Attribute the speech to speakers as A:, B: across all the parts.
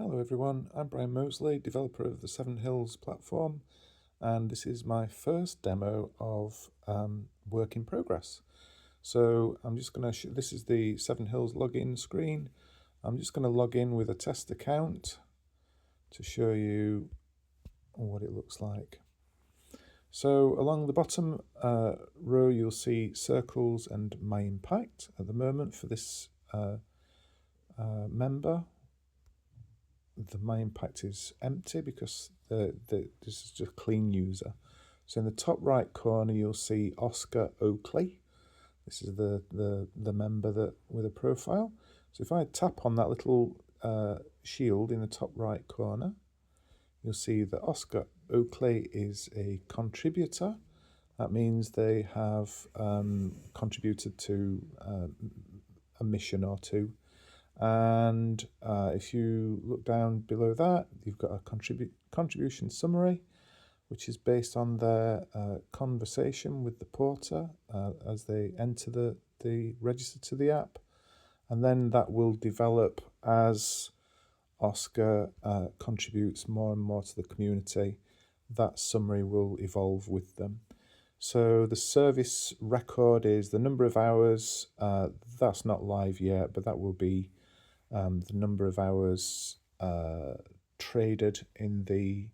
A: Hello everyone, I'm Brian Mosley, developer of the Seven Hills platform, and this is my first demo of work in progress. So I'm just going to, this is the Seven Hills login screen. I'm just going to log in with a test account to show you what it looks like. So along the bottom row you'll see circles and my impact at the moment for this member. The my impact is empty because this is just a clean user. So in the top right corner you'll see Oscar Oakley. This is the member that with a profile. So if I tap on that little shield in the top right corner, you'll see that Oscar Oakley is a contributor. That means they have contributed to a mission or two. And if you look down below that, you've got a contribution summary, which is based on their conversation with the porter as they enter the register to the app. And then that will develop as Oscar contributes more and more to the community. That summary will evolve with them. So the service record is the number of hours. That's not live yet, but that will be the number of hours traded in the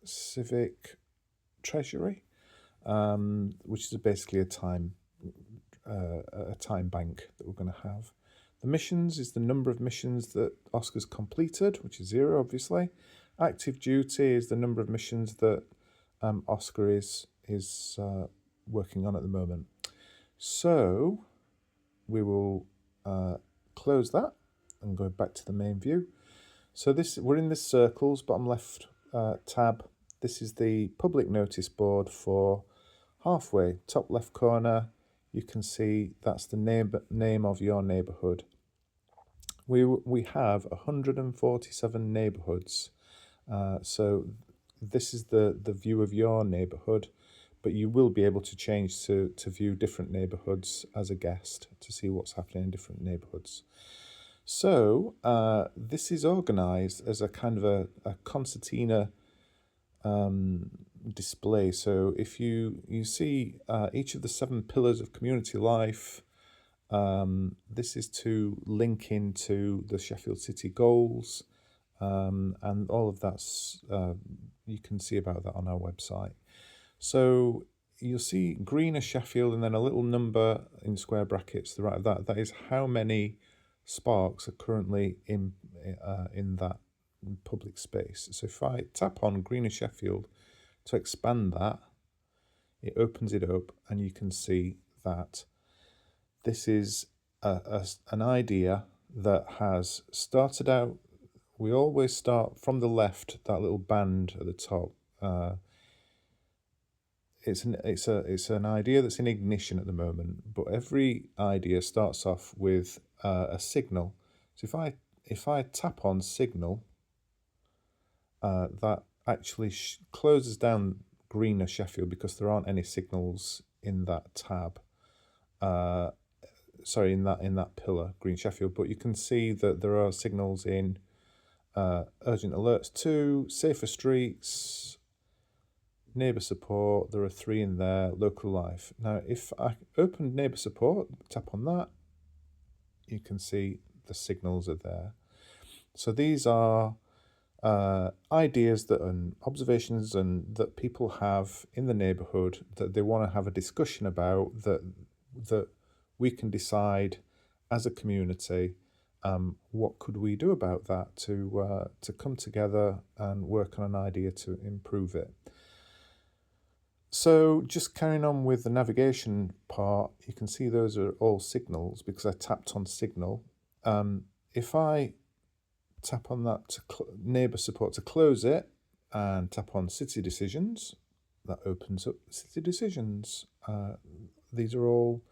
A: civic treasury, which is basically a time bank that we're going to have. The missions is the number of missions that Oscar's completed, which is 0, obviously. Active duty is the number of missions that Oscar is working on at the moment. So we will close that and go back to the main view. So we're in this circles, bottom left tab. This is the public notice board for Halfway. Top left corner, you can see that's the name of your neighbourhood. We have 147 neighbourhoods. So this is the view of your neighbourhood, but you will be able to change to view different neighbourhoods as a guest to see what's happening in different neighbourhoods. So this is organised as a kind of a concertina display. So if you see each of the 7 pillars of community life, this is to link into the Sheffield City goals, and all of that's you can see about that on our website. So you'll see Greener Sheffield and then a little number in square brackets to the right of that. That is how many sparks are currently in that public space. So if I tap on Greener Sheffield to expand that, it opens it up and you can see that this is an idea that has started out. We always start from the left, that little band at the top. It's an idea that's in ignition at the moment, but every idea starts off with a signal. So if I tap on signal, that actually closes down Greener Sheffield because there aren't any signals in that tab. Sorry, in that pillar, Green Sheffield. But you can see that there are signals in urgent alerts 2, safer streets, neighbour support. There are 3 in there, local life. Now, if I open neighbour support, tap on that, you can see the signals are there. So these are ideas and observations that people have in the neighbourhood that they want to have a discussion about, that we can decide as a community what could we do about that to come together and work on an idea to improve it. So just carrying on with the navigation part, you can see those are all signals because I tapped on signal. If I tap on that to neighbour support to close it and tap on city decisions, that opens up city decisions. These are all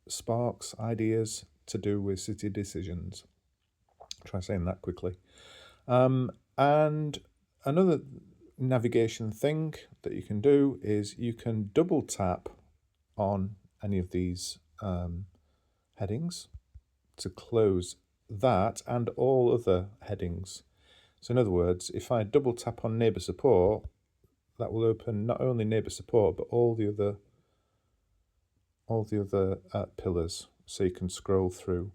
A: sparks, ideas to do with city decisions. Try saying that quickly. And another navigation thing that you can do is you can double tap on any of these headings to close that and all other headings. So in other words, if I double tap on neighbour support, that will open not only neighbour support but all the other pillars, so you can scroll through.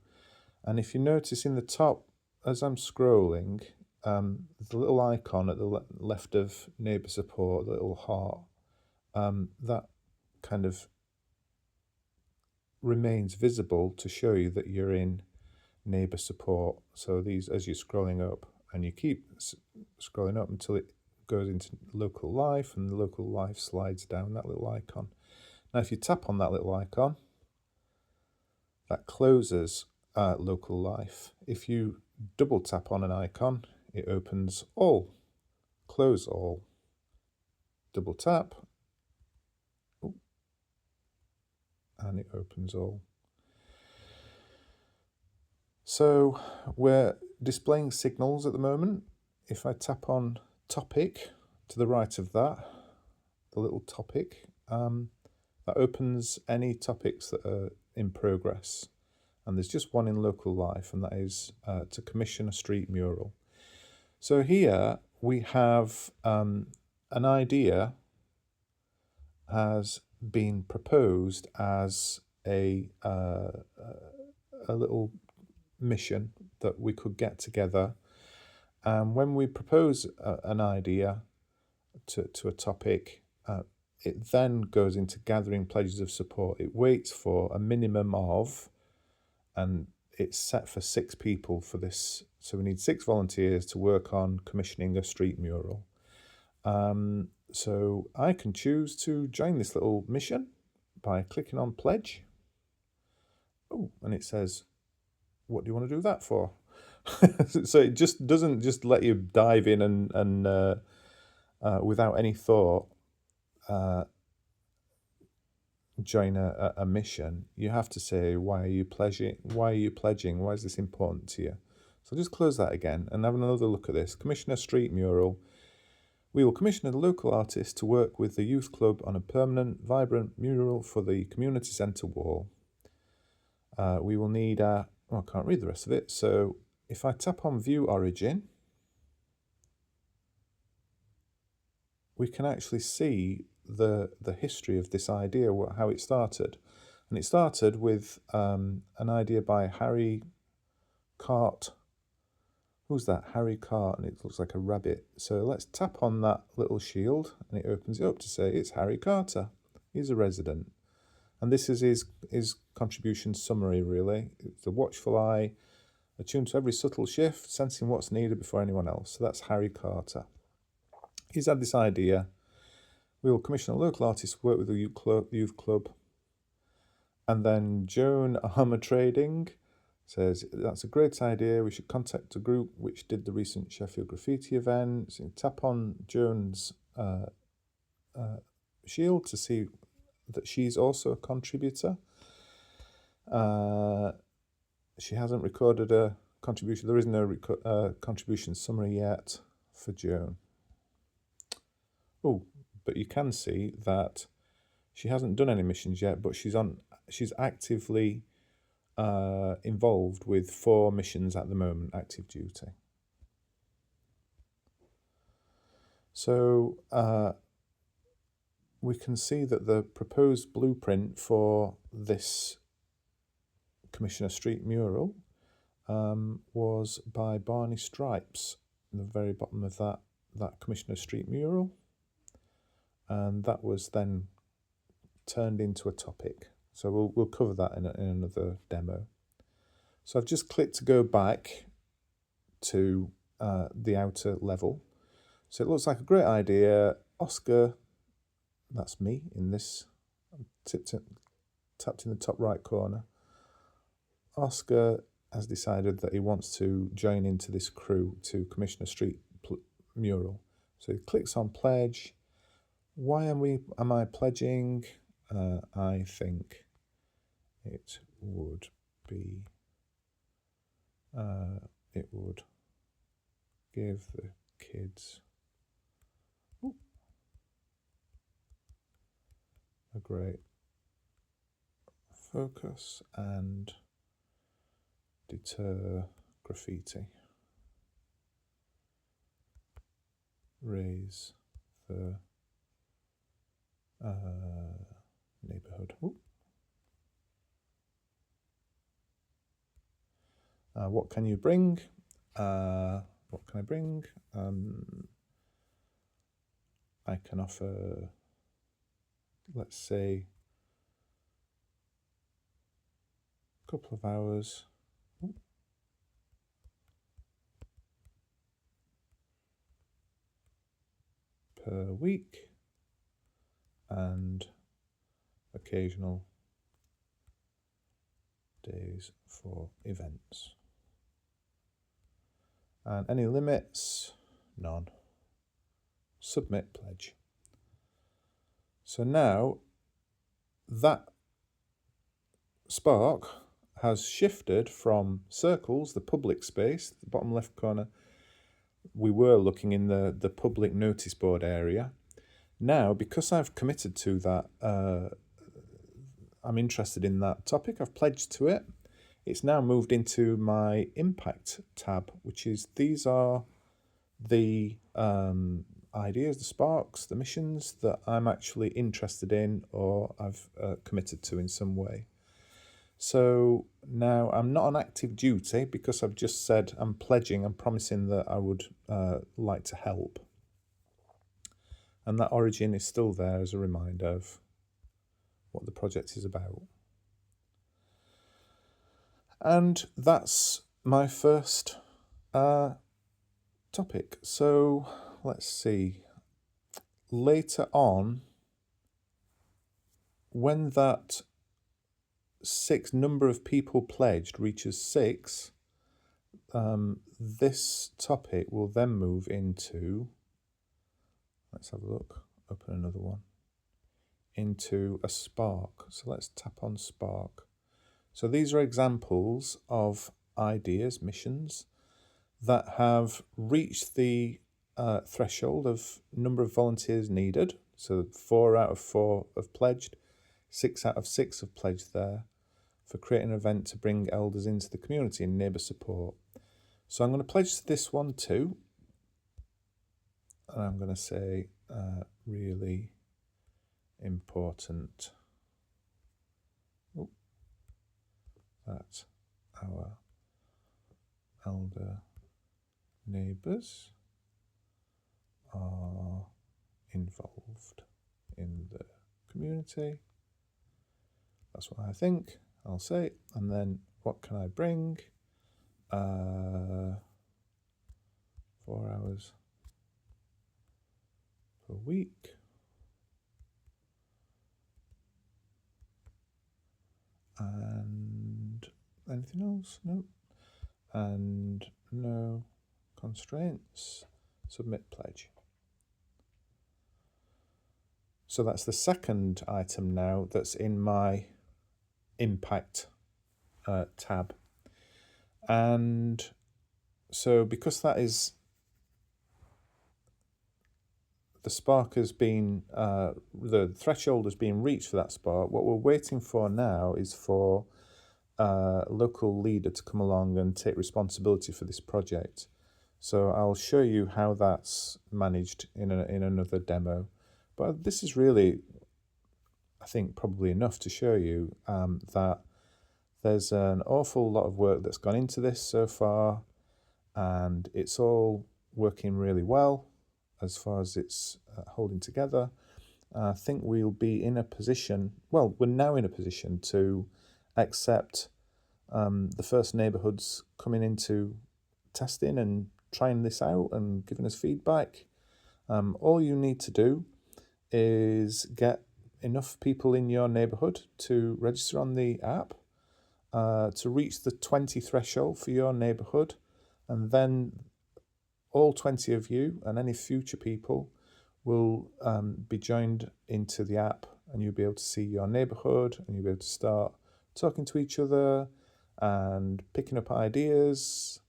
A: And if you notice in the top, as I'm scrolling, the little icon at the left of neighbour support, the little heart, that kind of remains visible to show you that you're in neighbour support. So these, as you're scrolling up, and you keep scrolling up until it goes into local life, and the local life slides down that little icon. Now if you tap on that little icon, that closes local life. If you double tap on an icon, it opens all. Close all. Double tap, and it opens all. So we're displaying signals at the moment. If I tap on topic to the right of that, the little topic, that opens any topics that are in progress. And there's just one in local life, and that is to commission a street mural. So here we have an idea has been proposed as a little mission that we could get together. And when we propose an idea to a topic, it then goes into gathering pledges of support. It waits for a minimum of, and it's set for 6 people for this. So we need 6 volunteers to work on commissioning a street mural. So I can choose to join this little mission by clicking on pledge. Oh, and it says, what do you want to do that for? So it just doesn't just let you dive in and without any thought join a mission. You have to say, why are you pledging? Why is this important to you? So just close that again and have another look at this. Commission a street mural. We will commission a local artist to work with the youth club on a permanent, vibrant mural for the community centre wall. We will need I can't read the rest of it. So if I tap on View Origin, we can actually see the history of this idea, how it started. And it started with an idea by Harry Cart. Who's that? Harry Cart, and it looks like a rabbit. So let's tap on that little shield, and it opens it up to say it's Harry Carter. He's a resident. And this is his contribution summary, really. It's a watchful eye, attuned to every subtle shift, sensing what's needed before anyone else. So that's Harry Carter. He's had this idea. We will commission a local artist to work with the youth club. And then Joan Armour Trading says, that's a great idea. We should contact a group which did the recent Sheffield Graffiti event. So you tap on Joan's shield to see that she's also a contributor. She hasn't recorded a contribution. There is no contribution summary yet for Joan. Oh, but you can see that she hasn't done any missions yet, but she's actively involved with 4 missions at the moment, active duty. So we can see that the proposed blueprint for this Commissioner Street mural was by Barney Stripes in the very bottom of that Commissioner Street mural, and that was then turned into a topic. So we'll cover that in another demo. So I've just clicked to go back to the outer level. So it looks like a great idea. Oscar, that's me in this, tapped in the top right corner. Oscar has decided that he wants to join into this crew to commission a street mural. So he clicks on pledge. Why am I pledging? I think it would be, it would give the kids a great focus and deter graffiti, raise the neighbourhood. What can you bring? What can I bring? I can offer, let's say, a couple of hours per week and occasional days for events. And any limits? None. Submit pledge. So now that spark has shifted from circles, the public space, the bottom left corner. We were looking in the public notice board area. Now, because I've committed to that, I'm interested in that topic, I've pledged to it. It's now moved into my impact tab, which is, these are the ideas, the sparks, the missions that I'm actually interested in or I've committed to in some way. So now I'm not on active duty because I've just said I'm pledging, I'm promising that I would like to help. And that origin is still there as a reminder of what the project is about. And that's my first topic. So let's see. Later on, when that number of people pledged reaches 6, this topic will then move into, let's have a look, open another one, into a spark. So let's tap on spark. So these are examples of ideas, missions, that have reached the threshold of number of volunteers needed. So 4 out of 4 have pledged, 6 out of 6 have pledged there for creating an event to bring elders into the community and neighbour support. So I'm going to pledge to this one too. And I'm going to say really important that our elder neighbours are involved in the community. That's what I think. I'll say. And then what can I bring? 4 hours per week. And anything else? No. And no constraints. Submit pledge. So that's the second item now that's in my impact tab. And so because that is, the spark has been, the threshold has been reached for that spark, what we're waiting for now is for a local leader to come along and take responsibility for this project. So I'll show you how that's managed in another demo. But this is really, I think, probably enough to show you that there's an awful lot of work that's gone into this so far, and it's all working really well as far as it's holding together. I think we'll be in a position, well, we're now in a position to accept the first neighbourhoods coming into testing and trying this out and giving us feedback. All you need to do is get enough people in your neighbourhood to register on the app, to reach the 20 threshold for your neighbourhood, and then all 20 of you and any future people will be joined into the app, and you'll be able to see your neighbourhood, and you'll be able to start talking to each other and picking up ideas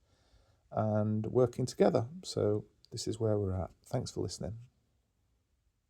A: and working together. So this is where we're at. Thanks for listening.